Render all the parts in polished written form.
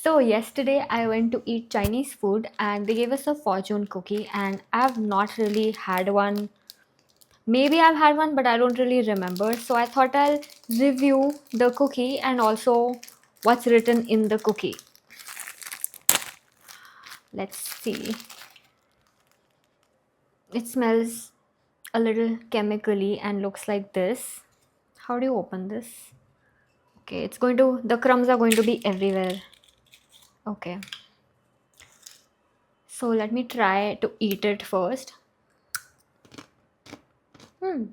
So yesterday I went to eat Chinese food and they gave us a fortune cookie and I've not really had one. Maybe I've had one but I don't really remember. So I thought I'll review the cookie and also what's written in the cookie. Let's see. It smells a little chemically and looks like this. How do you open this? Okay, the crumbs are going to be everywhere. Okay. So let me try to eat it first. Hmm.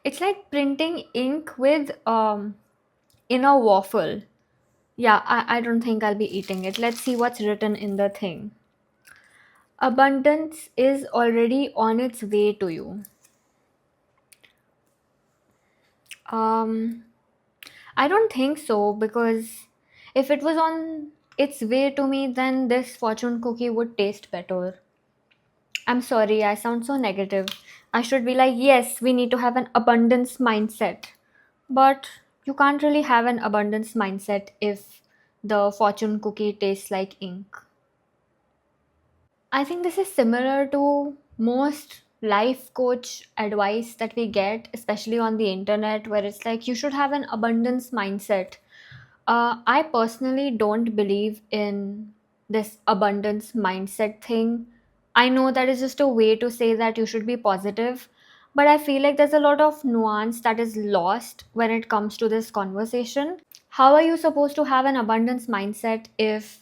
It's like printing ink with in a waffle. Yeah, I don't think I'll be eating it. Let's see what's written in the thing. Abundance is already on its way to you. Um, I don't think so because if it was on its way to me, then this fortune cookie would taste better. I'm sorry, I sound so negative. I should be like, yes, we need to have an abundance mindset. But you can't really have an abundance mindset if the fortune cookie tastes like ink. I think this is similar to most life coach advice that we get, especially on the internet, where it's like you should have an abundance mindset. I personally don't believe in this abundance mindset thing. I know that is just a way to say that you should be positive, but I feel like there's a lot of nuance that is lost when it comes to this conversation. How are you supposed to have an abundance mindset if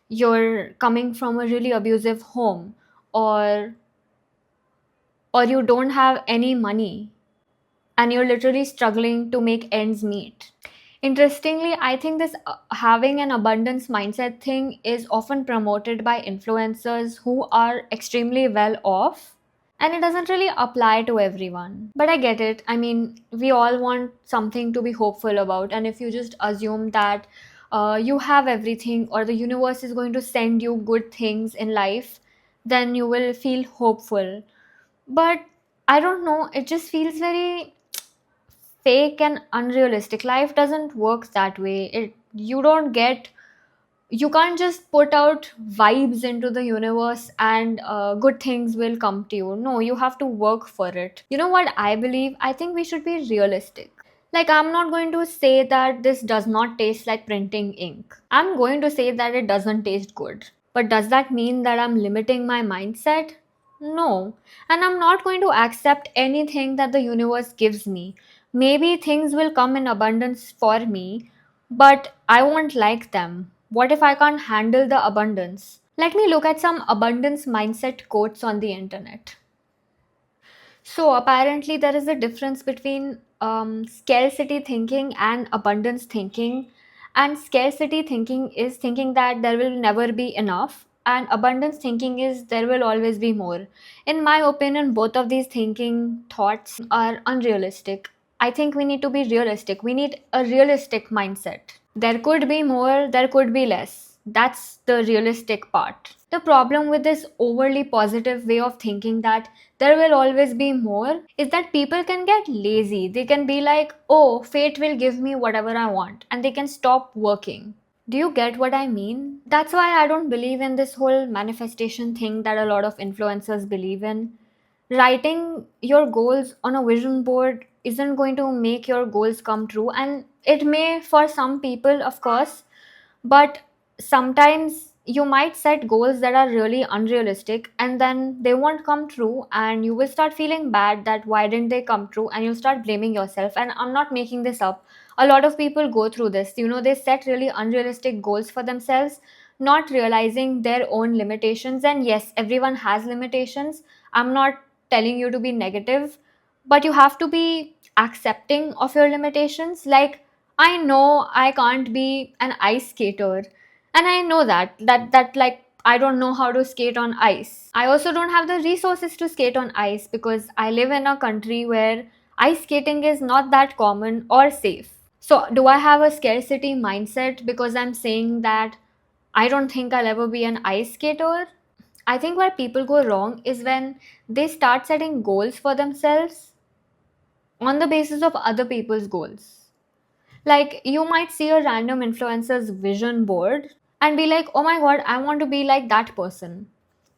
you're coming from a really abusive home or or you don't have any money and you're literally struggling to make ends meet? Interestingly, I think this having an abundance mindset thing is often promoted by influencers who are extremely well off, and it doesn't really apply to everyone. But I get it. I mean, we all want something to be hopeful about, and if you just assume that you have everything or the universe is going to send you good things in life, then you will feel hopeful. But I don't know, it just feels very fake and unrealistic. Life doesn't work that way. You can't just put out vibes into the universe and good things will come to you. No, you have to work for it. You know what I believe? I think we should be realistic. Like, I'm not going to say that this does not taste like printing ink. I'm going to say that it doesn't taste good. But does that mean that I'm limiting my mindset? No. And I'm not going to accept anything that the universe gives me. Maybe things will come in abundance for me, but I won't like them. What if I can't handle the abundance? Let me look at some abundance mindset quotes on the internet. So, apparently, there is a difference between scarcity thinking and abundance thinking. And scarcity thinking is thinking that there will never be enough, and abundance thinking is there will always be more. In my opinion, both of these thinking thoughts are unrealistic. I think we need to be realistic. We need a realistic mindset. There could be more, there could be less. That's the realistic part. The problem with this overly positive way of thinking that there will always be more is that people can get lazy. They can be like, oh, fate will give me whatever I want, and they can stop working. Do you get what I mean? That's why I don't believe in this whole manifestation thing that a lot of influencers believe in. Writing your goals on a vision board isn't going to make your goals come true, and it may for some people, of course, but sometimes you might set goals that are really unrealistic and then they won't come true, and you will start feeling bad that why didn't they come true, and you'll start blaming yourself. And I'm not making this up. A lot of people go through this. They set really unrealistic goals for themselves, not realizing their own limitations. And yes, everyone has limitations. I'm not telling you to be negative, but you have to be accepting of your limitations. Like, I know I can't be an ice skater, and I know that like I don't know how to skate on ice. I also don't have the resources to skate on ice because I live in a country where ice skating is not that common or safe. So, do I have a scarcity mindset because I'm saying that I don't think I'll ever be an ice skater? I think where people go wrong is when they start setting goals for themselves on the basis of other people's goals. Like, you might see a random influencer's vision board and be like, oh my god, I want to be like that person.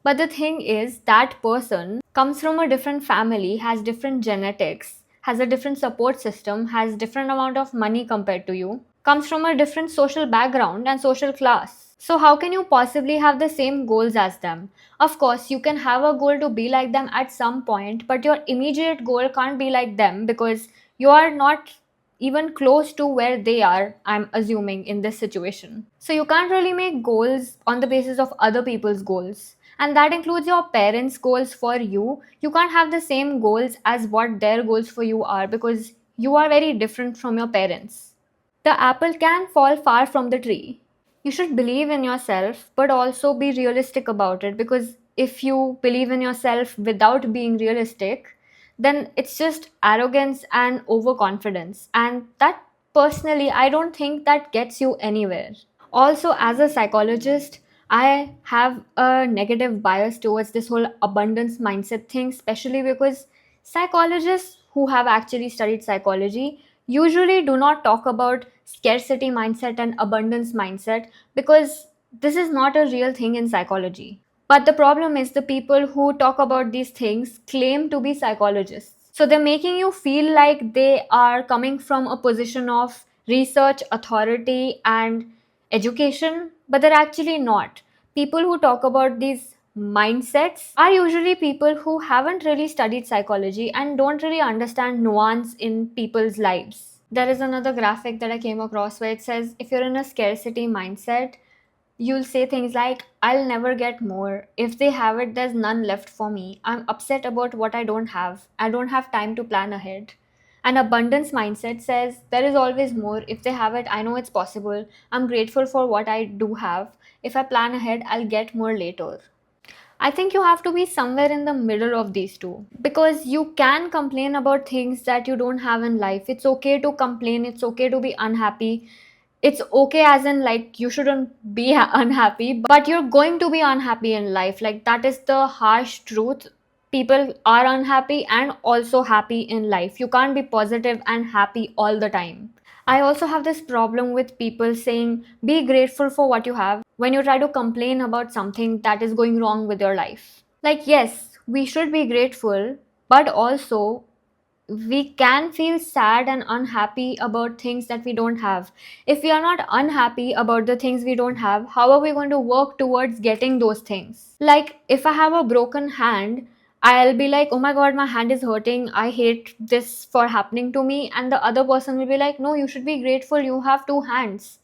But the thing is, that person comes from a different family, has different genetics, has a different support system, has different amount of money compared to you, comes from a different social background and social class. So how can you possibly have the same goals as them? Of course, you can have a goal to be like them at some point, but your immediate goal can't be like them because you are not even close to where they are, I'm assuming, in this situation. So you can't really make goals on the basis of other people's goals. And that includes your parents' goals for you. You can't have the same goals as what their goals for you are because you are very different from your parents. The apple can fall far from the tree. You should believe in yourself, but also be realistic about it, because if you believe in yourself without being realistic, then it's just arrogance and overconfidence. And that, personally, I don't think that gets you anywhere. Also, as a psychologist, I have a negative bias towards this whole abundance mindset thing, especially because psychologists who have actually studied psychology usually do not talk about scarcity mindset and abundance mindset, because this is not a real thing in psychology. But the problem is, the people who talk about these things claim to be psychologists. So they're making you feel like they are coming from a position of research, authority, and education, but they're actually not. People who talk about these mindsets are usually people who haven't really studied psychology and don't really understand nuance in people's lives. There is another graphic that I came across where it says, if you're in a scarcity mindset, you'll say things like, I'll never get more. If they have it, there's none left for me. I'm upset about what I don't have. I don't have time to plan ahead. An abundance mindset says, there is always more. If they have it, I know it's possible. I'm grateful for what I do have. If I plan ahead, I'll get more later. I think you have to be somewhere in the middle of these two, because you can complain about things that you don't have in life. It's okay to complain, it's okay to be unhappy. It's okay, as in, like, you shouldn't be unhappy, but you're going to be unhappy in life. Like, that is the harsh truth. People are unhappy and also happy in life. You can't be positive and happy all the time. I also have this problem with people saying, be grateful for what you have, when you try to complain about something that is going wrong with your life. Like, yes, we should be grateful, but also we can feel sad and unhappy about things that we don't have. If we are not unhappy about the things we don't have, how are we going to work towards getting those things? Like, if I have a broken hand, I'll be like, oh my god, my hand is hurting. I hate this for happening to me. And the other person will be like, no, you should be grateful. You have two hands.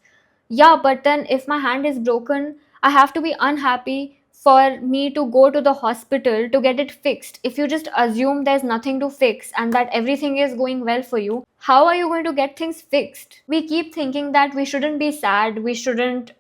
Yeah, but then if my hand is broken, I have to be unhappy for me to go to the hospital to get it fixed. If you just assume there's nothing to fix and that everything is going well for you, how are you going to get things fixed? We keep thinking that we shouldn't be sad, we shouldn't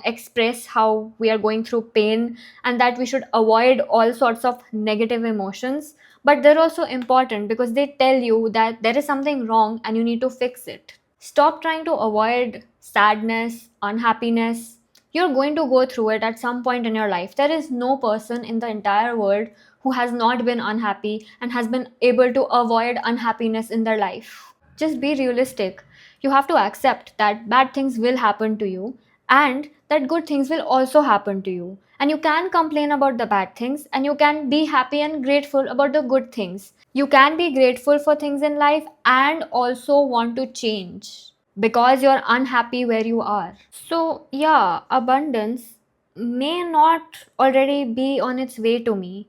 express how we are going through pain, and that we should avoid all sorts of negative emotions. But they're also important because they tell you that there is something wrong and you need to fix it. Stop trying to avoid sadness, unhappiness. You're going to go through it at some point in your life. There is no person in the entire world who has not been unhappy and has been able to avoid unhappiness in their life. Just be realistic. You have to accept that bad things will happen to you and that good things will also happen to you. And you can complain about the bad things and you can be happy and grateful about the good things. You can be grateful for things in life and also want to change because you're unhappy where you are. So, yeah, abundance may not already be on its way to me.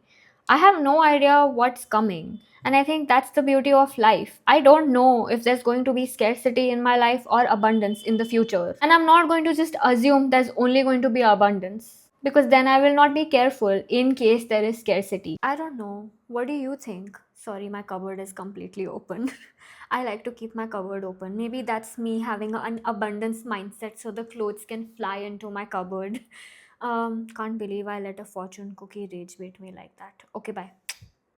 I have no idea what's coming. And I think that's the beauty of life. I don't know if there's going to be scarcity in my life or abundance in the future. And I'm not going to just assume there's only going to be abundance, because then I will not be careful in case there is scarcity. I don't know. What do you think? Sorry, my cupboard is completely open. I like to keep my cupboard open. Maybe that's me having an abundance mindset so the clothes can fly into my cupboard. Can't believe I let a fortune cookie rage bait me like that. Okay, bye.